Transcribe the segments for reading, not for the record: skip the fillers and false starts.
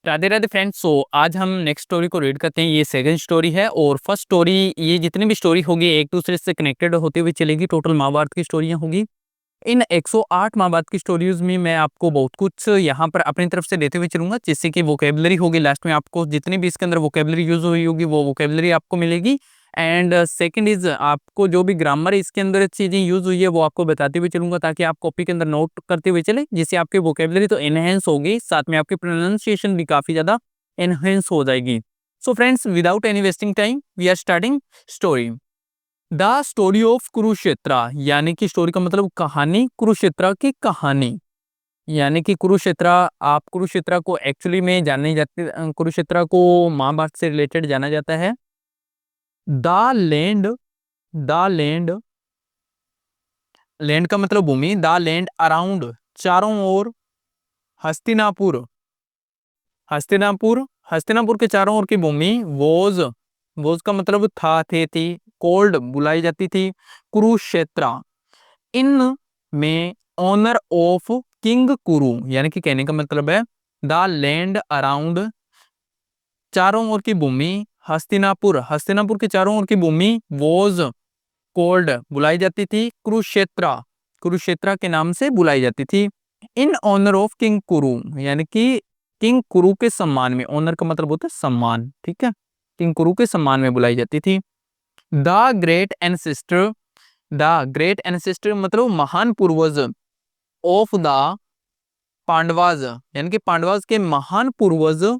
Radhe Radhe friends. आज हम next story को रीड करते हैं। ये सेकंड स्टोरी है और फर्स्ट स्टोरी, ये जितनी भी स्टोरी होगी एक दूसरे से कनेक्टेड होते हुए चलेगी। टोटल महाभारत की स्टोरियां होगी। इन 108 महाभारत की स्टोरीज में मैं आपको बहुत कुछ यहाँ पर अपनी तरफ से देते हुए चलूंगा, जिससे कि वोकेबलरी होगी। लास्ट में आपको जितनी भी इसके अंदर वोकेबलरी यूज हुई होगी वो वोकेबलरी आपको मिलेगी। एंड सेकंड इज, आपको जो भी ग्रामर इसके अंदर चीजें यूज हुई है वो आपको बताते हुए चलूंगा, ताकि आप कॉपी के अंदर नोट करते हुए चले, जिससे आपकी वोकेबलरी तो एनहेंस होगी, साथ में आपकी प्रोनाउंसिएशन भी काफी ज्यादा एनहेंस हो जाएगी। So friends, without any wasting time we are starting story. The story of Kurukshetra, यानी कि स्टोरी का मतलब कहानी, कुरुक्षेत्र की कहानी। यानी कि कुरुक्षेत्र, आप कुरुक्षेत्र को एक्चुअली में जाने जाते, कुरुक्षेत्र को महाभारत से रिलेटेड जाना जाता है। The land, the land, land का मतलब भूमि। द लैंड अराउंड, चारों ओर। हस्तिनापुर, हस्तिनापुर, हस्तिनापुर के चारों ओर की भूमि। वोज, वोज का मतलब था, थे, थी। कोल्ड, बुलाई जाती थी। कुरुक्षेत्र, इन में ऑनर ऑफ किंग कुरु, यानी कि कहने का मतलब है द लैंड अराउंड, चारों ओर की भूमि। हस्तिनापुर, हस्तिनापुर के चारों ओर की भूमि। वोज, कोल्ड, बुलाई जाती थी। कुरुक्षेत्र, कुरुक्षेत्र के नाम से बुलाई जाती थी। इन ऑनर ऑफ किंग कुरु, यानी कि किंग कुरु के सम्मान में। ऑनर का मतलब होता है सम्मान, ठीक है। किंग कुरु के सम्मान में बुलाई जाती थी। The great ancestor, the great ancestor मतलब महान पूर्वज। ऑफ द पांडवाज, यानी कि पांडवाज के महान पूर्वज।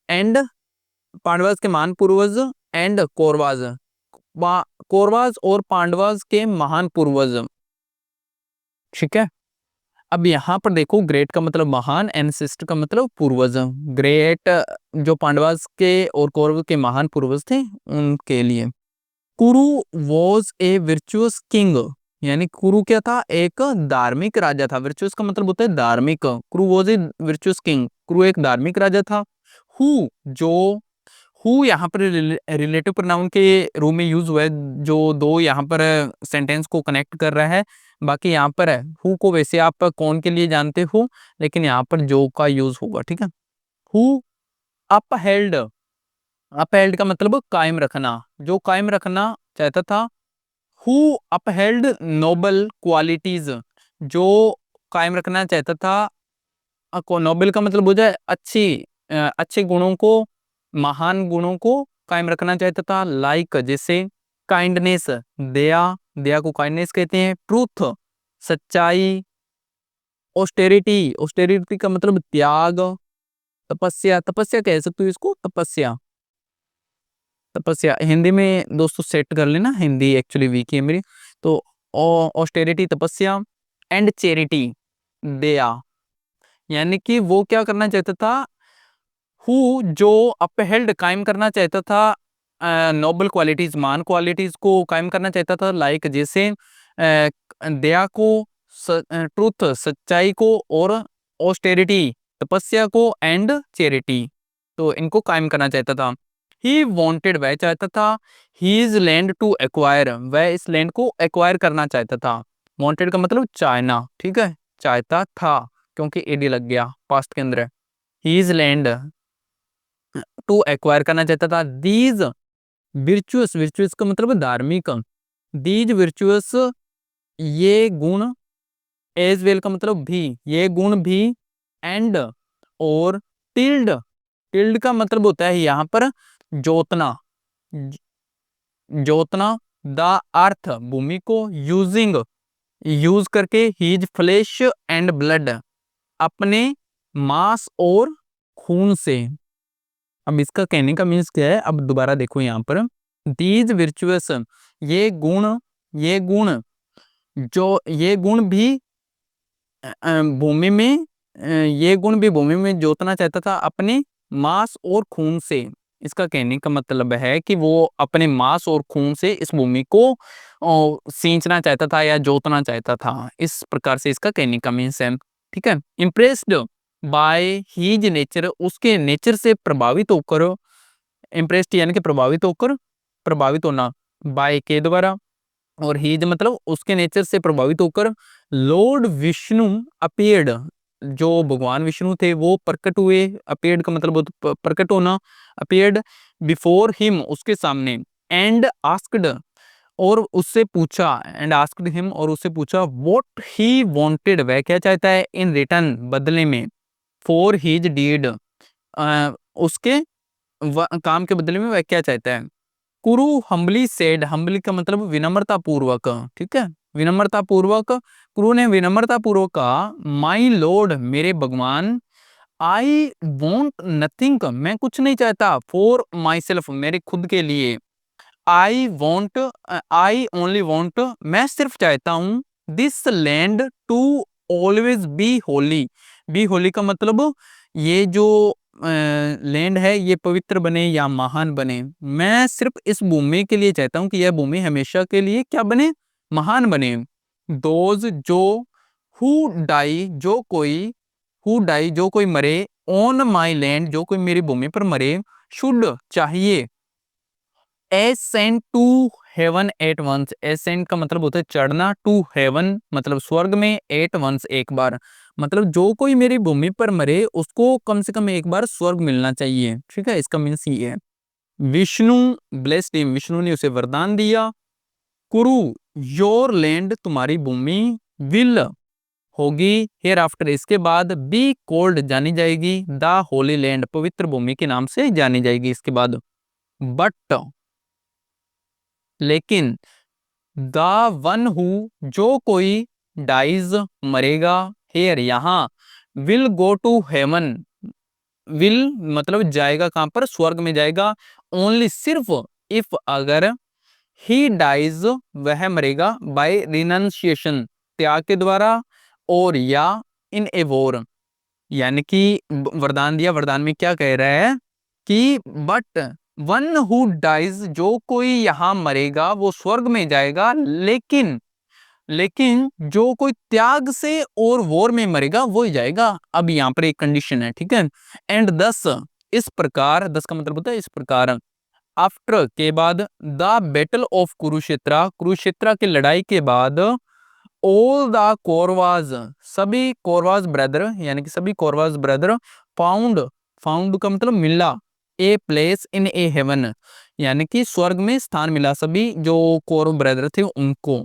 एंड, पांडवाज के महान पूर्वज। एंड कौरवाज, कौरवाज और पांडवाज के महान पूर्वज, ठीक है। अब यहाँ पर देखो, ग्रेट का मतलब महान, एंसेस्टर का मतलब पूर्वज। ग्रेट जो पांडवास के और कौरव के महान पूर्वज थे उनके लिए। कुरु वॉज ए विर्चुअस किंग, यानी कुरु क्या था, एक धार्मिक राजा था। विर्चुअस का मतलब होता है धार्मिक। कुरु वॉज ए विर्चुअस किंग, कुरु एक धार्मिक राजा था। हु, जो, हु यहाँ पर रिलेटिव प्रोनाउन के रूप में यूज हुआ है, जो दो यहाँ पर सेंटेंस को कनेक्ट कर रहा है। बाकी यहाँ पर है हु को वैसे आप कौन के लिए जानते हो, लेकिन यहाँ पर जो का यूज होगा, ठीक है। हु अपहेल्ड, अपहेल्ड का मतलब कायम रखना, जो कायम रखना चाहता था। हु अपहेल्ड नोबल क्वालिटीज, जो कायम रखना चाहता था। नोबल का मतलब हो जाए अच्छी, अच्छे गुणों को, महान गुणों को कायम रखना चाहता था। लाइक जैसे काइंडनेस, दया, दया को काइंडनेस कहते हैं। ट्रूथ, सच्चाई। ऑस्टेरिटी, ऑस्टेरिटी का मतलब त्याग। तपस्या, तपस्या कह सकते हो इसको, तपस्या, तपस्या। हिंदी में दोस्तों सेट कर लेना, हिंदी एक्चुअली वीक है मेरी। तो ऑस्टेरिटी तपस्या। एंड चैरिटी, दया। यानी कि वो क्या करना चाहता था, हु जो अपहेल्ड कायम करना चाहता था नोबल क्वालिटीज, मान क्वालिटीज को कायम करना चाहता था। लाइक जैसे दया को, ट्रुथ सच्चाई को, और ऑस्टेरिटी तपस्या को, एंड चैरिटी, तो इनको कायम करना चाहता था। ही वॉन्टेड, वह चाहता था। हीज लैंड टू एक्वायर, वह इस लैंड को एक्वायर करना चाहता था। वॉन्टेड का मतलब चाहना, ठीक है, चाहता था, क्योंकि एडी लग गया पास्ट के अंदर। हीज लैंड टू एक्वायर करना चाहता था। दीज विर्चुअस, विर्चुअस का मतलब धार्मिक। दीज विर्चुअस, ये गुण। एज वेल का मतलब भी, ये गुण भी। एंड, और। टिल्ड, टिल्ड का मतलब होता है यहाँ पर जोतना, जोतना। द अर्थ, भूमि को। यूजिंग, यूज करके। हीज फ्लेश एंड ब्लड, अपने मांस और खून से। अब इसका कहने का मीन्स क्या है, अब दोबारा देखो यहाँ पर। दीज विर्चुअस, ये गुण, ये गुण, जो ये गुण भी भूमि में, ये गुण भी भूमि में जोतना चाहता था अपने मांस और खून से। इसका कहने का मतलब है कि वो अपने मांस और खून से इस भूमि को सींचना चाहता था या जोतना चाहता था। इस प्रकार से इसका कहने का मीन्स है, ठीक है। इम्प्रेस्ड बाय हीज नेचर, उसके नेचर से प्रभावित होकर। इम्प्रेस्ड यानी कि प्रभावित होकर, प्रभावित होना, बाय के द्वारा, और हीज मतलब उसके नेचर से प्रभावित होकर। लॉर्ड विष्णु अपीयर्ड, जो भगवान विष्णु थे वो प्रकट हुए, अपीयर्ड का मतलब प्रकट होना, अपीयर्ड बिफोर हिम, उसके सामने, एंड आस्क्ड, और उससे पूछा, एंड आस्क्ड हिम, और उससे पूछा, व्हाट ही वांटेड, वह क्या चाहता है, इन रिटर्न, बदले में, फॉर हिज डीड, उसके काम के बदले में वह क्या चाहता है। कुरु हम्बली सेड, हम्बली का मतलब विनम्रता पूर्वक, ठीक है, विनम्रता पूर्वक, कुरु ने विनम्रता पूर्वक कहा, माई लॉर्ड, मेरे भगवान, आई वॉन्ट नथिंग, मैं कुछ नहीं चाहता, फॉर माई सेल्फ, मेरे खुद के लिए, आई ओनली वॉन्ट, मैं सिर्फ चाहता हूं, this land to always be holy, be holy का मतलब ये जो लैंड है ये पवित्र बने या महान बने, मैं सिर्फ इस भूमि के लिए चाहता हूं कि यह भूमि हमेशा के लिए क्या बने, महान बने। दोज जो, हु डाई, जो कोई, हु डाई, जो कोई मरे, ऑन माई लैंड, जो कोई मेरी भूमि पर मरे, शुड, चाहिए, ascend to heaven at once, ascend का मतलब होता है चढ़ना, टू हेवन मतलब स्वर्ग में, एट वंस एक बार, मतलब जो कोई मेरी भूमि पर मरे उसको कम से कम एक बार स्वर्ग मिलना चाहिए, ठीक है, इसका मीन्स ये है। विष्णु ब्लेस्ड हिम, विष्णु ने उसे वरदान दिया, कुरु, योर लैंड, तुम्हारी भूमि, विल, होगी, हेयर आफ्टर, इसके बाद, बी कॉल्ड, जानी जाएगी, द होली लैंड, पवित्र भूमि के नाम से जानी जाएगी इसके बाद। बट, लेकिन, द वन हु, जो कोई, डाइज, मरेगा, हेयर, यहाँ, will go to heaven, will मतलब जाएगा कहां पर, स्वर्ग में जाएगा, ओनली सिर्फ, इफ अगर, ही डाइज, वह मरेगा, बाय रिनंसिएशन, त्याग के द्वारा, और या इन ए वॉर, यानी कि वरदान दिया, वरदान में क्या कह रहा है कि बट वन हु डाइज, जो कोई यहां मरेगा वो स्वर्ग में जाएगा, लेकिन, लेकिन जो कोई त्याग से और वॉर में मरेगा वो ही जाएगा। अब यहाँ पर एक कंडीशन है, ठीक है, एंड दस, इस प्रकार, दस का मतलब होता है इस प्रकार, आफ्टर के बाद, the battle of Kurukshetra, Kurukshetra की लड़ाई के बाद, ऑल द कौरवाज, सभी कौरवाज ब्रदर, यानी कि सभी कौरवाज ब्रदर, फाउंड, फाउंड का मतलब मिला, a place in A haven, यानी कि स्वर्ग में स्थान मिला सभी जो कौरव ब्रदर थे उनको,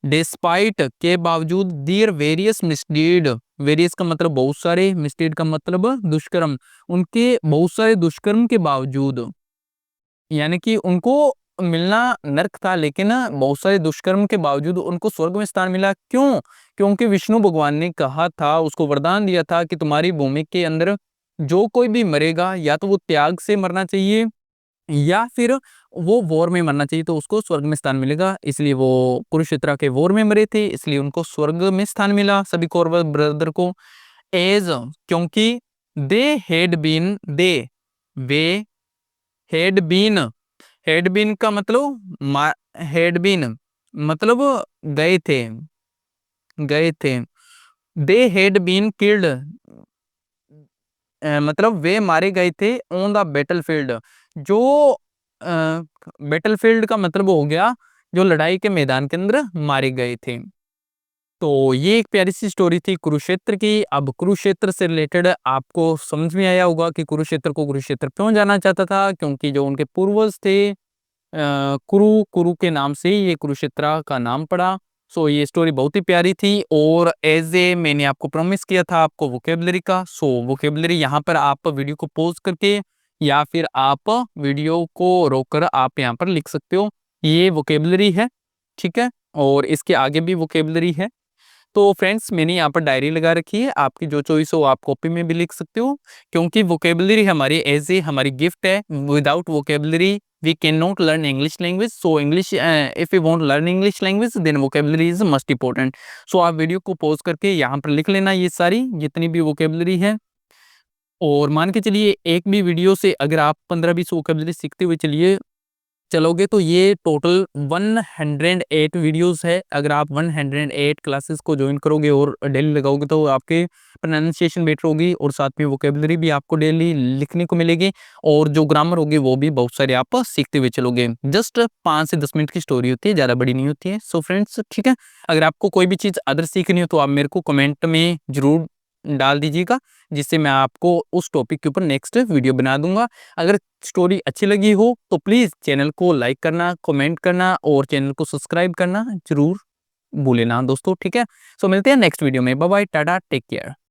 डिस्पाइट के बावजूद, दियर वेरियस मिसडीड, वेरियस का मतलब बहुत सारे, मिसडीड का मतलब दुष्कर्म, उनके बहुत सारे दुष्कर्म के बावजूद, यानी कि उनको मिलना नर्क था, लेकिन बहुत सारे दुष्कर्म के बावजूद उनको स्वर्ग में स्थान मिला, क्यों, क्योंकि विष्णु भगवान ने कहा था, उसको वरदान दिया था कि तुम्हारी भूमि के अंदर जो कोई भी मरेगा या तो वो त्याग से मरना चाहिए या फिर वो वॉर में मरना चाहिए, तो उसको स्वर्ग में स्थान मिलेगा, इसलिए वो कुरुक्षेत्र के वॉर में मरे थे, इसलिए उनको स्वर्ग में स्थान मिला सभी कौरव ब्रदर को, एज, क्योंकि, दे हैड बीन, दे, वे, हैड बीन, हैड बीन का मतलब, हैड बीन मतलब गए थे, गए थे, दे हैड बीन किल्ड, मतलब वे मारे गए थे, ऑन द बैटल फील्ड, जो बैटल फील्ड का मतलब हो गया जो लड़ाई के मैदान के अंदर मारे गए थे। तो ये एक प्यारी सी स्टोरी थी कुरुक्षेत्र की। अब कुरुक्षेत्र से रिलेटेड आपको समझ में आया होगा कि कुरुक्षेत्र को कुरुक्षेत्र क्यों जाना चाहता था, क्योंकि जो उनके पूर्वज थे कुरु, कुरु के नाम से ये कुरुक्षेत्र का नाम पड़ा। सो ये स्टोरी बहुत ही प्यारी थी, और एज ए मैंने आपको प्रॉमिस किया था आपको वोकेबलरी का, सो वोकेबलरी यहाँ पर आप वीडियो को पॉज करके या फिर आप वीडियो को रोककर आप यहाँ पर लिख सकते हो, ये वोकेबलरी है, ठीक है, और इसके आगे भी वोकेबलरी है। तो फ्रेंड्स मैंने यहाँ पर डायरी लगा रखी है, आपकी जो चॉइस हो आप कॉपी में भी लिख सकते हो, क्योंकि वोकेबलरी हमारी एज ए हमारी गिफ्ट है। Without vocabulary we cannot learn English language, so English if we want learn English language then vocabulary is must important। so आप वीडियो को पॉज करके यहाँ पर लिख लेना ये सारी जितनी भी वोकेबलरी है, और मान के चलिए एक भी वीडियो से अगर आप 15-20 वोकेबलरी सीखते हुए चलोगे तो ये टोटल 108 वीडियोस है। अगर आप 108 क्लासेस को ज्वाइन करोगे और डेली लगाओगे तो आपके प्रोनाउंसिएशन बेटर होगी, और साथ में वोकेबलरी भी आपको डेली लिखने को मिलेगी, और जो ग्रामर होगी वो भी बहुत सारे आप सीखते हुए चलोगे। जस्ट 5 से 10 मिनट की स्टोरी होती है, ज़्यादा बड़ी नहीं होती है। सो फ्रेंड्स ठीक है, अगर आपको कोई भी चीज़ अदर सीखनी हो तो आप मेरे को कमेंट में जरूर डाल दीजिएगा, जिससे मैं आपको उस टॉपिक के ऊपर नेक्स्ट वीडियो बना दूंगा। अगर स्टोरी अच्छी लगी हो तो प्लीज़ चैनल को लाइक करना, कमेंट करना और चैनल को सब्सक्राइब करना जरूर भूले ना दोस्तों, ठीक है। सो मिलते हैं नेक्स्ट वीडियो में। बाय बाय, टाटा, टेक केयर।